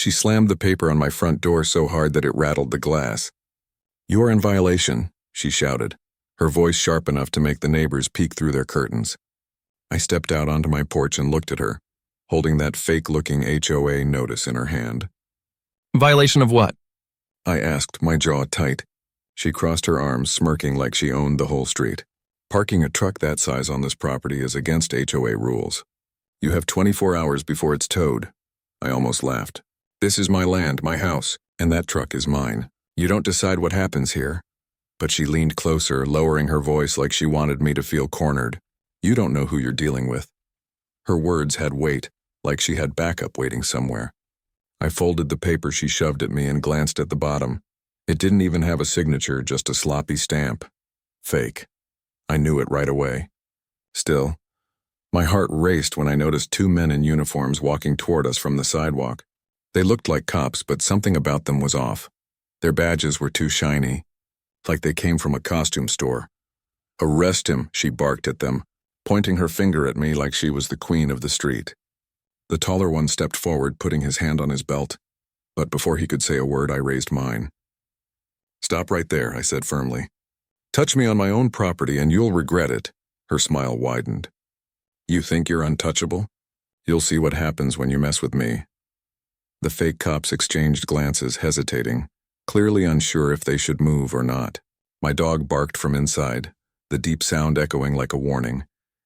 She slammed the paper on my front door so hard that it rattled the glass. "You're in violation," she shouted, her voice sharp enough to make the neighbors peek through their curtains. I stepped out onto my porch and looked at her, holding that fake-looking HOA notice in her hand. Violation of what? I asked, my jaw tight. She crossed her arms, smirking like she owned the whole street. "Parking a truck that size on this property is against HOA rules. You have 24 hours before it's towed." I almost laughed. "This is my land, my house, and that truck is mine. You don't decide what happens here." But she leaned closer, lowering her voice like she wanted me to feel cornered. "You don't know who you're dealing with." Her words had weight, like she had backup waiting somewhere. I folded the paper she shoved at me and glanced at the bottom. It didn't even have a signature, just a sloppy stamp. Fake. I knew it right away. Still, my heart raced when I noticed two men in uniforms walking toward us from the sidewalk. They looked like cops, but something about them was off. Their badges were too shiny, like they came from a costume store. "Arrest him," she barked at them, pointing her finger at me like she was the queen of the street. The taller one stepped forward, putting his hand on his belt, but before he could say a word, I raised mine. "Stop right there," I said firmly. "Touch me on my own property and you'll regret it." Her smile widened. "You think you're untouchable? You'll see what happens when you mess with me." The fake cops exchanged glances, hesitating, clearly unsure if they should move or not. My dog barked from inside, the deep sound echoing like a warning,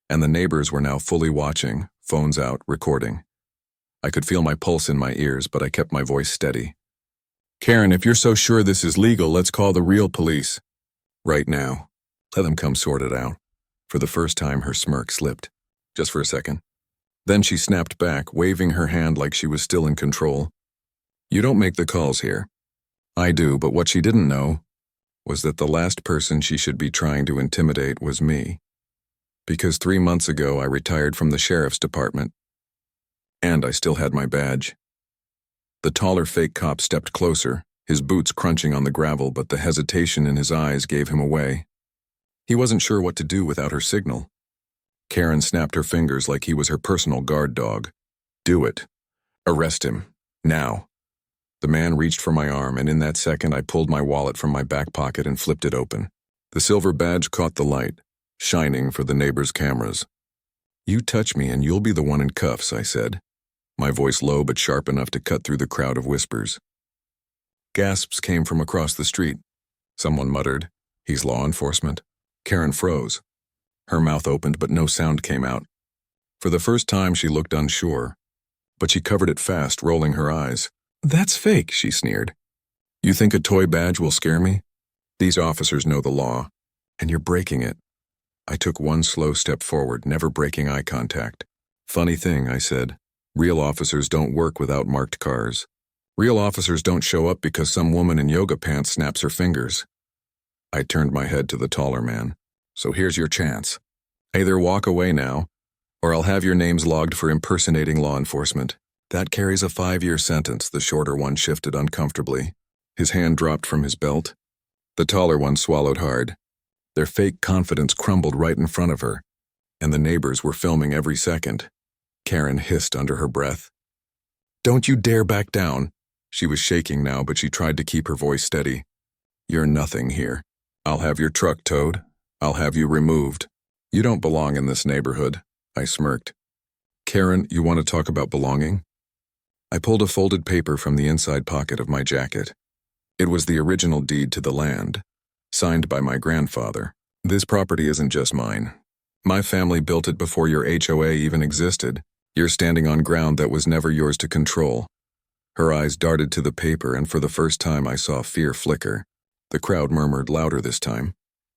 and the neighbors were now fully watching, phones out, recording. I could feel my pulse in my ears, but I kept my voice steady. "Karen, if you're so sure this is legal, let's call the real police. Right now. Let them come sort it out." For the first time, her smirk slipped. Just for a second. Then she snapped back, waving her hand like she was still in control. "You don't make the calls here." I do, but what she didn't know was that the last person she should be trying to intimidate was me. Because 3 months ago I retired from the sheriff's department, and I still had my badge. The taller fake cop stepped closer, his boots crunching on the gravel, but the hesitation in his eyes gave him away. He wasn't sure what to do without her signal. Karen snapped her fingers like he was her personal guard dog. "Do it. Arrest him. Now." The man reached for my arm, and in that second I pulled my wallet from my back pocket and flipped it open. The silver badge caught the light, shining for the neighbors' cameras. "You touch me and you'll be the one in cuffs," I said, my voice low but sharp enough to cut through the crowd of whispers. Gasps came from across the street. Someone muttered, "He's law enforcement." Karen froze. Her mouth opened, but no sound came out. For the first time, she looked unsure, but she covered it fast, rolling her eyes. "That's fake," she sneered. "You think a toy badge will scare me? These officers know the law, and you're breaking it." I took one slow step forward, never breaking eye contact. "Funny thing," I said. "Real officers don't work without marked cars. Real officers don't show up because some woman in yoga pants snaps her fingers." I turned my head to the taller man. "So here's your chance. Either walk away now, or I'll have your names logged for impersonating law enforcement. That carries a 5-year sentence." The shorter one shifted uncomfortably. His hand dropped from his belt. The taller one swallowed hard. Their fake confidence crumbled right in front of her, and the neighbors were filming every second. Karen hissed under her breath. "Don't you dare back down." She was shaking now, but she tried to keep her voice steady. "You're nothing here. I'll have your truck towed. I'll have you removed. You don't belong in this neighborhood." I smirked. "Karen, you want to talk about belonging?" I pulled a folded paper from the inside pocket of my jacket. It was the original deed to the land, signed by my grandfather. "This property isn't just mine. My family built it before your HOA even existed. You're standing on ground that was never yours to control." Her eyes darted to the paper, and for the first time I saw fear flicker. The crowd murmured louder this time.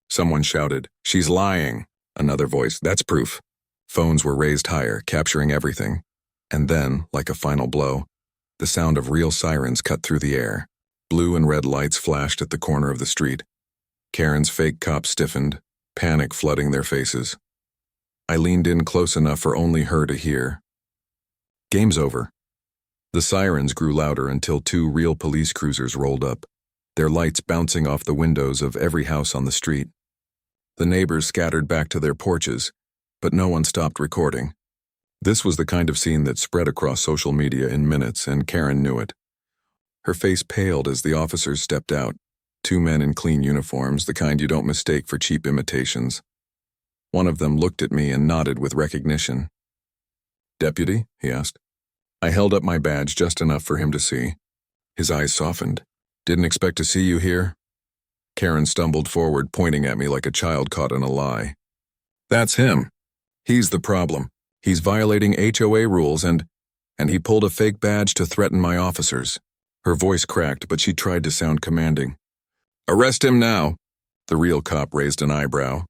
Someone shouted, "She's lying." Another voice, "That's proof." Phones were raised higher, capturing everything. And then, like a final blow, the sound of real sirens cut through the air. Blue and red lights flashed at the corner of the street. Karen's fake cops stiffened, panic flooding their faces. I leaned in close enough for only her to hear. "Game's over." The sirens grew louder until 2 real police cruisers rolled up, their lights bouncing off the windows of every house on the street. The neighbors scattered back to their porches, but no one stopped recording. This was the kind of scene that spread across social media in minutes, and Karen knew it. Her face paled as the officers stepped out. Two men in clean uniforms, the kind you don't mistake for cheap imitations. One of them looked at me and nodded with recognition. "Deputy?" he asked. I held up my badge just enough for him to see. His eyes softened. "Didn't expect to see you here?" Karen stumbled forward, pointing at me like a child caught in a lie. "That's him. He's the problem. He's violating HOA rules and he pulled a fake badge to threaten my officers." Her voice cracked, but she tried to sound commanding. "Arrest him now." The real cop raised an eyebrow,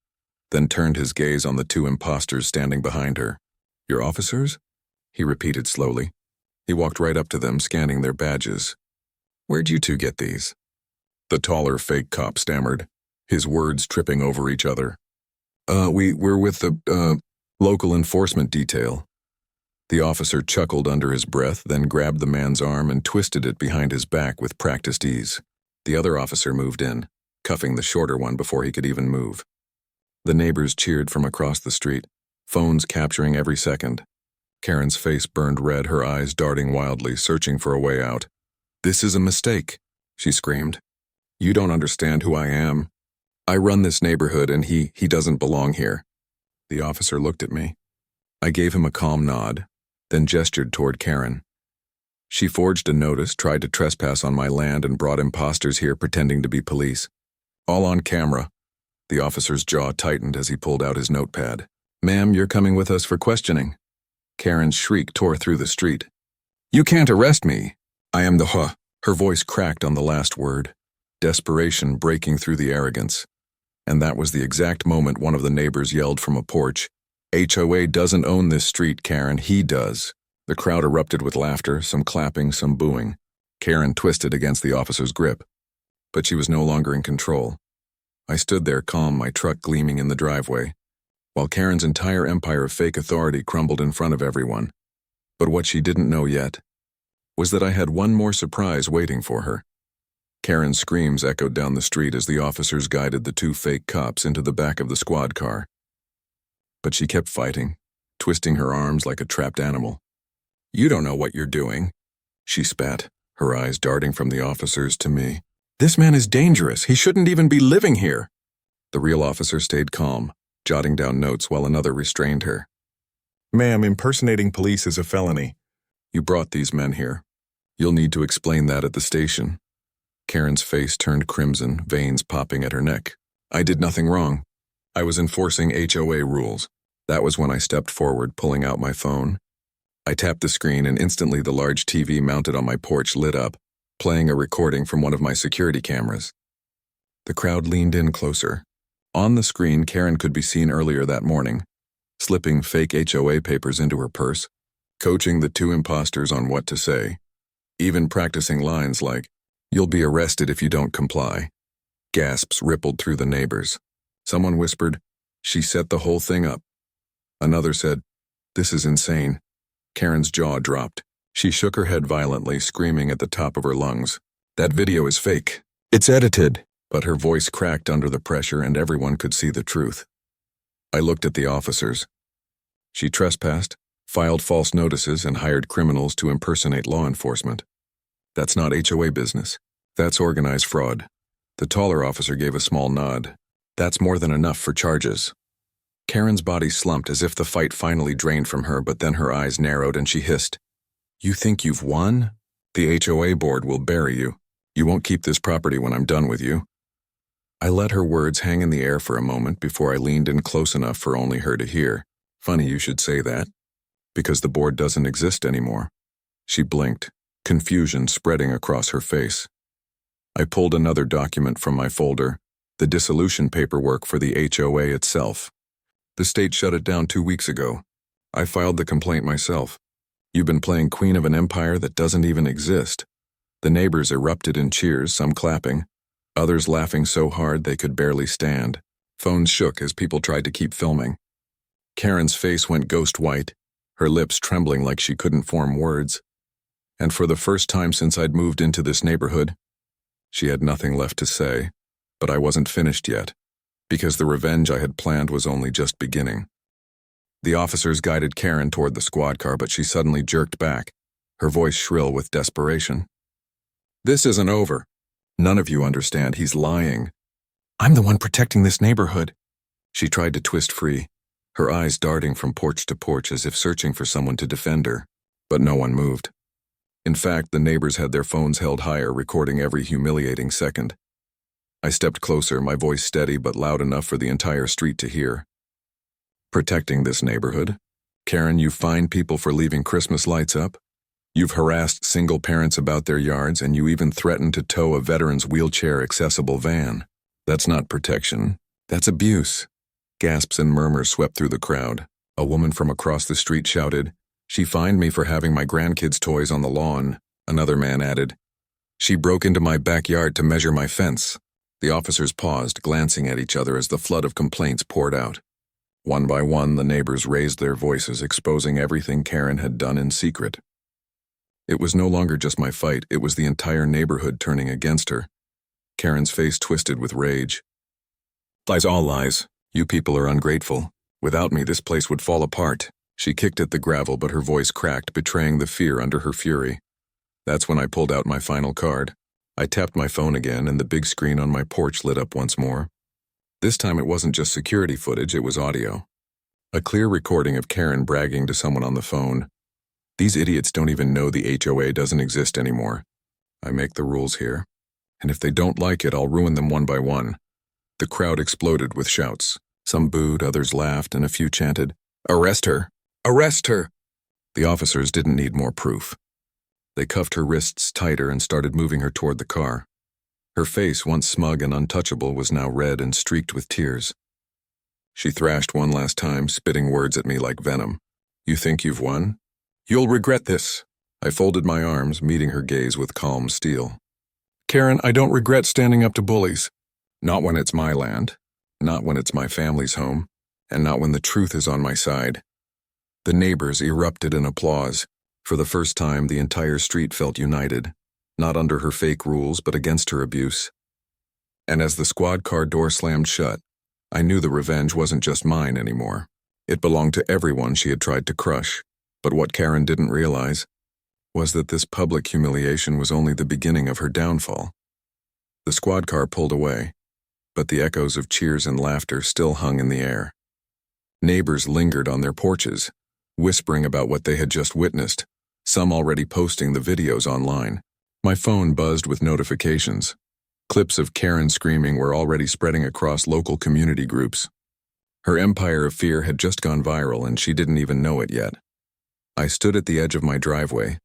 then turned his gaze on the two imposters standing behind her. "Your officers?" he repeated slowly. He walked right up to them, scanning their badges. "Where'd you two get these?" The taller fake cop stammered, his words tripping over each other. We're with the, local enforcement detail." The officer chuckled under his breath, then grabbed the man's arm and twisted it behind his back with practiced ease. The other officer moved in, cuffing the shorter one before he could even move. The neighbors cheered from across the street, phones capturing every second. Karen's face burned red, her eyes darting wildly, searching for a way out. "This is a mistake," she screamed. "You don't understand who I am. I run this neighborhood and he doesn't belong here." The officer looked at me. I gave him a calm nod, then gestured toward Karen. "She forged a notice, tried to trespass on my land, and brought imposters here pretending to be police. All on camera." The officer's jaw tightened as he pulled out his notepad. "Ma'am, you're coming with us for questioning." Karen's shriek tore through the street. "You can't arrest me. I am the HOA." Her voice cracked on the last word, desperation breaking through the arrogance. And that was the exact moment one of the neighbors yelled from a porch, "HOA doesn't own this street, Karen, he does." The crowd erupted with laughter, some clapping, some booing. Karen twisted against the officer's grip, but she was no longer in control. I stood there calm, my truck gleaming in the driveway, while Karen's entire empire of fake authority crumbled in front of everyone. But what she didn't know yet was that I had one more surprise waiting for her. Karen's screams echoed down the street as the officers guided the two fake cops into the back of the squad car. But she kept fighting, twisting her arms like a trapped animal. "You don't know what you're doing," she spat, her eyes darting from the officers to me. "This man is dangerous. He shouldn't even be living here." The real officer stayed calm, jotting down notes while another restrained her. "Ma'am, impersonating police is a felony. You brought these men here. You'll need to explain that at the station." Karen's face turned crimson, veins popping at her neck. "I did nothing wrong. I was enforcing HOA rules." That was when I stepped forward, pulling out my phone. I tapped the screen and instantly the large TV mounted on my porch lit up, playing a recording from one of my security cameras. The crowd leaned in closer. On the screen, Karen could be seen earlier that morning, slipping fake HOA papers into her purse, coaching the two imposters on what to say, even practicing lines like, "You'll be arrested if you don't comply." Gasps rippled through the neighbors. Someone whispered, "She set the whole thing up." Another said, "This is insane." Karen's jaw dropped. She shook her head violently, screaming at the top of her lungs, "That video is fake. It's edited." But her voice cracked under the pressure and everyone could see the truth. I looked at the officers. She trespassed, filed false notices, and hired criminals to impersonate law enforcement. That's not HOA business. That's organized fraud. The taller officer gave a small nod. That's more than enough for charges. Karen's body slumped as if the fight finally drained from her, but then her eyes narrowed and she hissed, "You think you've won? The HOA board will bury you. You won't keep this property when I'm done with you." I let her words hang in the air for a moment before I leaned in close enough for only her to hear. "Funny you should say that, because the board doesn't exist anymore." She blinked, confusion spreading across her face. I pulled another document from my folder, the dissolution paperwork for the HOA itself. The state shut it down 2 weeks ago. I filed the complaint myself. You've been playing queen of an empire that doesn't even exist. The neighbors erupted in cheers, some clapping, others laughing so hard they could barely stand. Phones shook as people tried to keep filming. Karen's face went ghost white, her lips trembling like she couldn't form words. And for the first time since I'd moved into this neighborhood, she had nothing left to say. But I wasn't finished yet, because the revenge I had planned was only just beginning. The officers guided Karen toward the squad car, but she suddenly jerked back, her voice shrill with desperation. This isn't over. None of you understand. He's lying. I'm the one protecting this neighborhood. She tried to twist free, her eyes darting from porch to porch as if searching for someone to defend her, but no one moved. In fact, the neighbors had their phones held higher, recording every humiliating second. I stepped closer, my voice steady but loud enough for the entire street to hear. Protecting this neighborhood? Karen, you fine people for leaving Christmas lights up? You've harassed single parents about their yards, and you even threatened to tow a veteran's wheelchair-accessible van. That's not protection. That's abuse. Gasps and murmurs swept through the crowd. A woman from across the street shouted, "She fined me for having my grandkids' toys on the lawn." Another man added, "She broke into my backyard to measure my fence." The officers paused, glancing at each other as the flood of complaints poured out. One by one, the neighbors raised their voices, exposing everything Karen had done in secret. It was no longer just my fight, it was the entire neighborhood turning against her. Karen's face twisted with rage. "Lies, all lies. You people are ungrateful. Without me, this place would fall apart." She kicked at the gravel, but her voice cracked, betraying the fear under her fury. That's when I pulled out my final card. I tapped my phone again, and the big screen on my porch lit up once more. This time it wasn't just security footage, it was audio. A clear recording of Karen bragging to someone on the phone. "These idiots don't even know the HOA doesn't exist anymore. I make the rules here, and if they don't like it, I'll ruin them one by one." The crowd exploded with shouts. Some booed, others laughed, and a few chanted, "Arrest her! Arrest her!" The officers didn't need more proof. They cuffed her wrists tighter and started moving her toward the car. Her face, once smug and untouchable, was now red and streaked with tears. She thrashed one last time, spitting words at me like venom. "You think you've won? You'll regret this." I folded my arms, meeting her gaze with calm steel. "Karen, I don't regret standing up to bullies. Not when it's my land, not when it's my family's home, and not when the truth is on my side." The neighbors erupted in applause. For the first time, the entire street felt united, not under her fake rules, but against her abuse. And as the squad car door slammed shut, I knew the revenge wasn't just mine anymore. It belonged to everyone she had tried to crush. But what Karen didn't realize was that this public humiliation was only the beginning of her downfall. The squad car pulled away, but the echoes of cheers and laughter still hung in the air. Neighbors lingered on their porches, whispering about what they had just witnessed, some already posting the videos online. My phone buzzed with notifications. Clips of Karen screaming were already spreading across local community groups. Her empire of fear had just gone viral, and she didn't even know it yet. I stood at the edge of my driveway,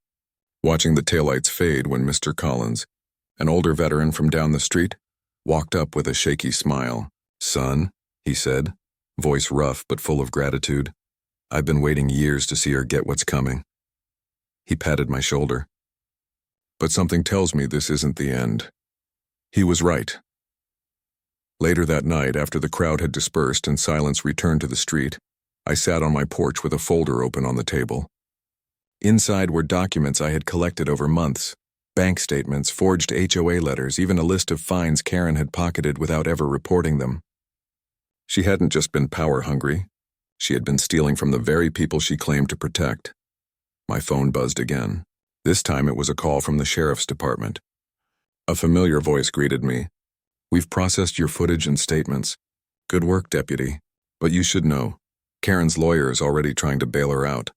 watching the taillights fade when Mr. Collins, an older veteran from down the street, walked up with a shaky smile. "Son," he said, voice rough but full of gratitude. "I've been waiting years to see her get what's coming." He patted my shoulder. "But something tells me this isn't the end." He was right. Later that night, after the crowd had dispersed and silence returned to the street, I sat on my porch with a folder open on the table. Inside were documents I had collected over months, bank statements, forged HOA letters, even a list of fines Karen had pocketed without ever reporting them. She hadn't just been power-hungry. She had been stealing from the very people she claimed to protect. My phone buzzed again. This time it was a call from the sheriff's department. A familiar voice greeted me. "We've processed your footage and statements. Good work, deputy. But you should know, Karen's lawyer is already trying to bail her out.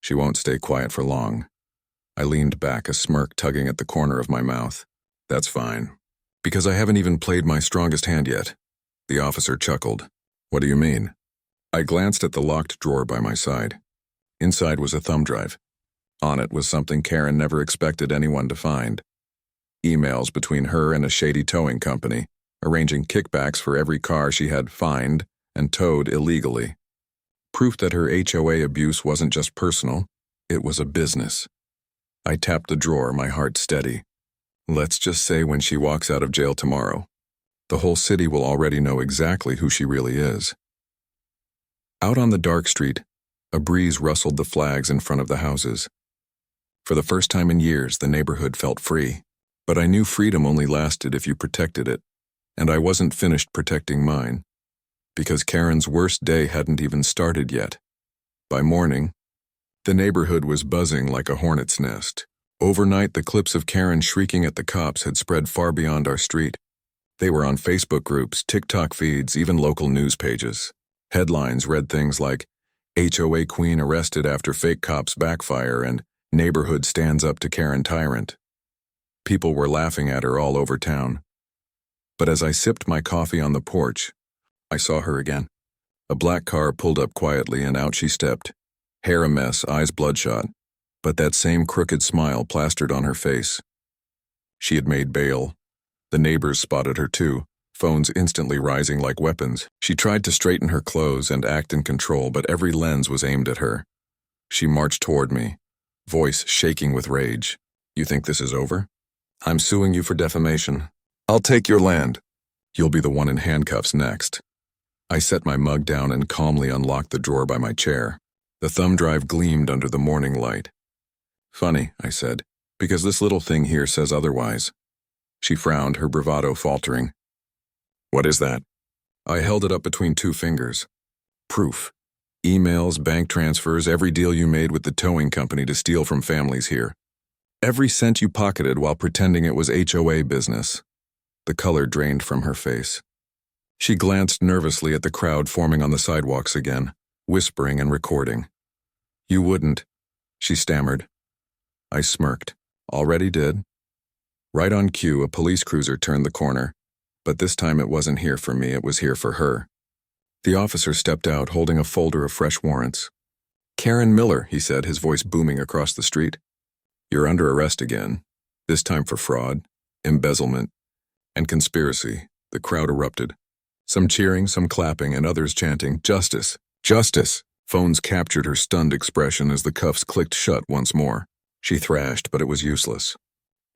She won't stay quiet for long." I leaned back, a smirk tugging at the corner of my mouth. "That's fine. Because I haven't even played my strongest hand yet." The officer chuckled. "What do you mean?" I glanced at the locked drawer by my side. Inside was a thumb drive. On it was something Karen never expected anyone to find. Emails between her and a shady towing company, arranging kickbacks for every car she had fined and towed illegally. Proof that her HOA abuse wasn't just personal, it was a business. I tapped the drawer, my heart steady. Let's just say when she walks out of jail tomorrow, the whole city will already know exactly who she really is. Out on the dark street, a breeze rustled the flags in front of the houses. For the first time in years, the neighborhood felt free. But I knew freedom only lasted if you protected it, and I wasn't finished protecting mine, because Karen's worst day hadn't even started yet. By morning, the neighborhood was buzzing like a hornet's nest. Overnight, the clips of Karen shrieking at the cops had spread far beyond our street. They were on Facebook groups, TikTok feeds, even local news pages. Headlines read things like, HOA Queen arrested after fake cops backfire and neighborhood stands up to Karen tyrant. People were laughing at her all over town. But as I sipped my coffee on the porch, I saw her again. A black car pulled up quietly and out she stepped. Hair a mess, eyes bloodshot, but that same crooked smile plastered on her face. She had made bail. The neighbors spotted her too, phones instantly rising like weapons. She tried to straighten her clothes and act in control, but every lens was aimed at her. She marched toward me, voice shaking with rage. You think this is over? I'm suing you for defamation. I'll take your land. You'll be the one in handcuffs next. I set my mug down and calmly unlocked the drawer by my chair. The thumb drive gleamed under the morning light. Funny, I said, because this little thing here says otherwise. She frowned, her bravado faltering. What is that? I held it up between two fingers. Proof. Emails, bank transfers, every deal you made with the towing company to steal from families here. Every cent you pocketed while pretending it was HOA business. The color drained from her face. She glanced nervously at the crowd forming on the sidewalks again, whispering and recording. You wouldn't, she stammered. I smirked. Already did. Right on cue, a police cruiser turned the corner, but this time it wasn't here for me, it was here for her. The officer stepped out, holding a folder of fresh warrants. Karen Miller, he said, his voice booming across the street. You're under arrest again, this time for fraud, embezzlement, and conspiracy. The crowd erupted. Some cheering, some clapping, and others chanting, Justice! Justice! Phones captured her stunned expression as the cuffs clicked shut once more. She thrashed, but it was useless.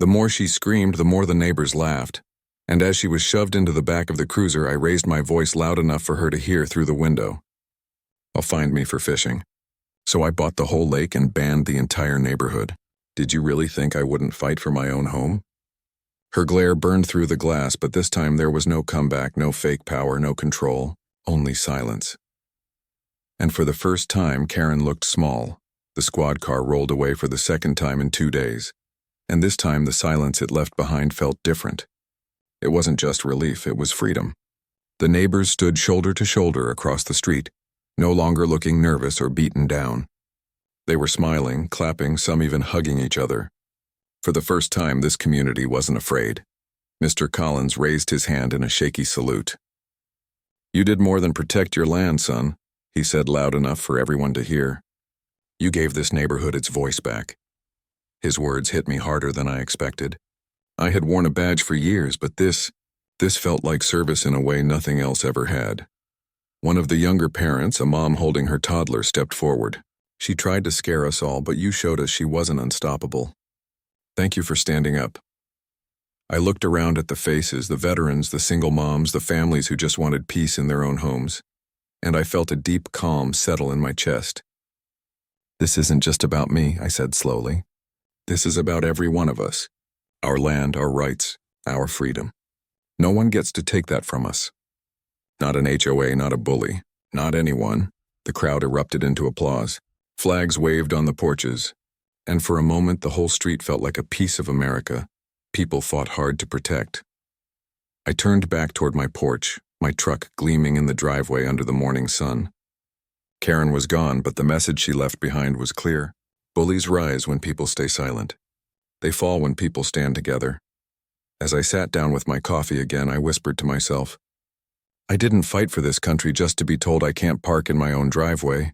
The more she screamed, the more the neighbors laughed, and as she was shoved into the back of the cruiser, I raised my voice loud enough for her to hear through the window. I'll find me for fishing. So I bought the whole lake and banned the entire neighborhood. Did you really think I wouldn't fight for my own home? Her glare burned through the glass, but this time there was no comeback, no fake power, no control, only silence. And for the first time, Karen looked small. The squad car rolled away for the second time in 2 days. And this time the silence it left behind felt different. It wasn't just relief, it was freedom. The neighbors stood shoulder to shoulder across the street, no longer looking nervous or beaten down. They were smiling, clapping, some even hugging each other. For the first time, this community wasn't afraid. Mr. Collins raised his hand in a shaky salute. You did more than protect your land, son, he said loud enough for everyone to hear. You gave this neighborhood its voice back. His words hit me harder than I expected. I had worn a badge for years, but this felt like service in a way nothing else ever had. One of the younger parents, a mom holding her toddler, stepped forward. She tried to scare us all, but you showed us she wasn't unstoppable. Thank you for standing up. I looked around at the faces, the veterans, the single moms, the families who just wanted peace in their own homes, and I felt a deep calm settle in my chest. This isn't just about me, I said slowly. This is about every one of us. Our land, our rights, our freedom. No one gets to take that from us. Not an HOA, not a bully, not anyone. The crowd erupted into applause. Flags waved on the porches, and for a moment the whole street felt like a piece of America. People fought hard to protect. I turned back toward my porch, my truck gleaming in the driveway under the morning sun. Karen was gone, but the message she left behind was clear. Bullies rise when people stay silent. They fall when people stand together. As I sat down with my coffee again, I whispered to myself, I didn't fight for this country just to be told I can't park in my own driveway.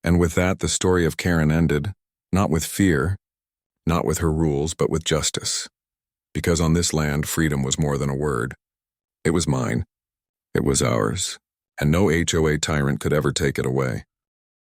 And with that, the story of Karen ended, not with fear, not with her rules, but with justice. Because on this land, freedom was more than a word. It was mine. It was ours. And no HOA tyrant could ever take it away.